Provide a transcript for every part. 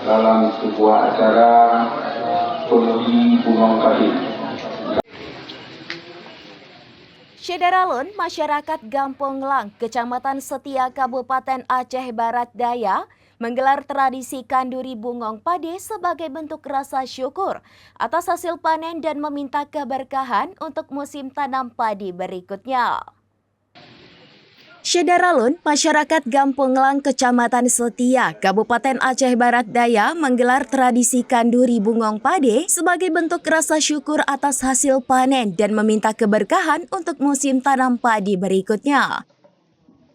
dalam sebuah acara Penguji Bungong Padi. Syederalun, masyarakat Gampong Lang, Kecamatan Setia, Kabupaten Aceh Barat Daya, menggelar tradisi kanduri bungong padi sebagai bentuk rasa syukur atas hasil panen dan meminta keberkahan untuk musim tanam padi berikutnya. Syederalun, masyarakat Gampong Lang, Kecamatan Setia, Kabupaten Aceh Barat Daya menggelar tradisi kanduri bungong padi sebagai bentuk rasa syukur atas hasil panen dan meminta keberkahan untuk musim tanam padi berikutnya.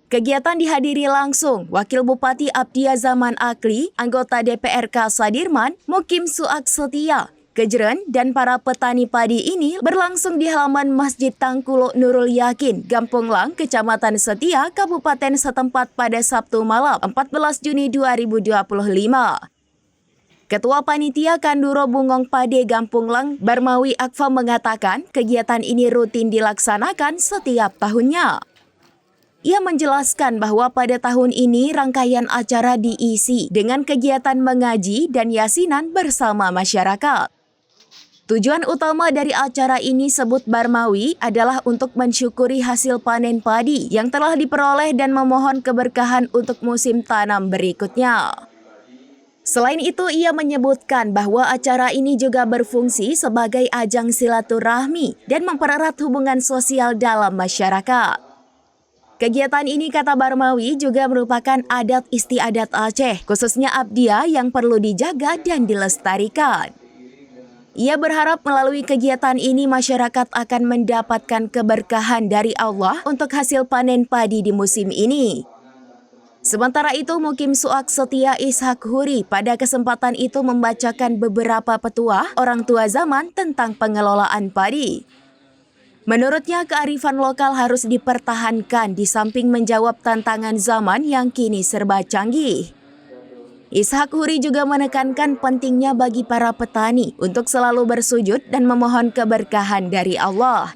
Kegiatan dihadiri langsung Wakil Bupati Abdiya Zaman Akli, anggota DPRK Sadirman, Mukim Suak Setia, Kejeren, dan para petani padi ini berlangsung di halaman Masjid Tangkulo Nurul Yakin, Gampong Lang, Kecamatan Setia, Kabupaten setempat pada Sabtu malam 14 Juni 2025. Ketua Panitia Kanduro Bungong Padi Gampong Lang, Barmawi Akfa, mengatakan kegiatan ini rutin dilaksanakan setiap tahunnya. Ia menjelaskan bahwa pada tahun ini rangkaian acara diisi dengan kegiatan mengaji dan yasinan bersama masyarakat. Tujuan utama dari acara ini, sebut Barmawi, adalah untuk mensyukuri hasil panen padi yang telah diperoleh dan memohon keberkahan untuk musim tanam berikutnya. Selain itu, ia menyebutkan bahwa acara ini juga berfungsi sebagai ajang silaturahmi dan mempererat hubungan sosial dalam masyarakat. Kegiatan ini, kata Barmawi, juga merupakan adat istiadat Aceh, khususnya Abdiya, yang perlu dijaga dan dilestarikan. Ia berharap melalui kegiatan ini masyarakat akan mendapatkan keberkahan dari Allah untuk hasil panen padi di musim ini. Sementara itu, Mukim Suak Setia Ishak Huri pada kesempatan itu membacakan beberapa petuah orang tua zaman tentang pengelolaan padi. Menurutnya, kearifan lokal harus dipertahankan di samping menjawab tantangan zaman yang kini serba canggih. Ishak Huri juga menekankan pentingnya bagi para petani untuk selalu bersujud dan memohon keberkahan dari Allah.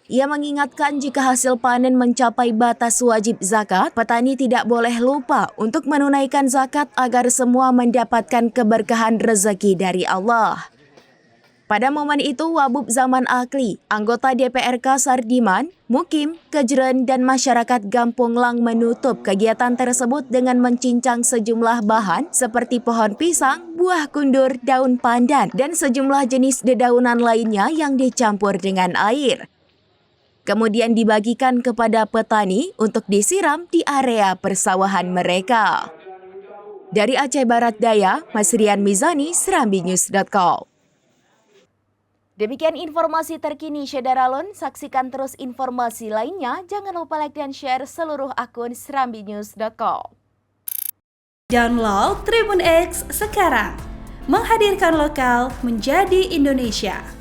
Ia mengingatkan jika hasil panen mencapai batas wajib zakat, petani tidak boleh lupa untuk menunaikan zakat agar semua mendapatkan keberkahan rezeki dari Allah. Pada momen itu, Wabub Zaman Akli, anggota DPRK Sardiman, Mukim, Kejeren, dan masyarakat Gampong Lang menutup kegiatan tersebut dengan mencincang sejumlah bahan seperti pohon pisang, buah kundur, daun pandan, dan sejumlah jenis dedaunan lainnya yang dicampur dengan air. Kemudian dibagikan kepada petani untuk disiram di area persawahan mereka. Dari Aceh Barat Daya, Masrian Mizani, SerambiNews.com. Demikian informasi terkini Syederalun. Saksikan terus informasi lainnya. Jangan lupa like dan share seluruh akun SerambiNews.com. Download Tribun X sekarang. Menghadirkan lokal menjadi Indonesia.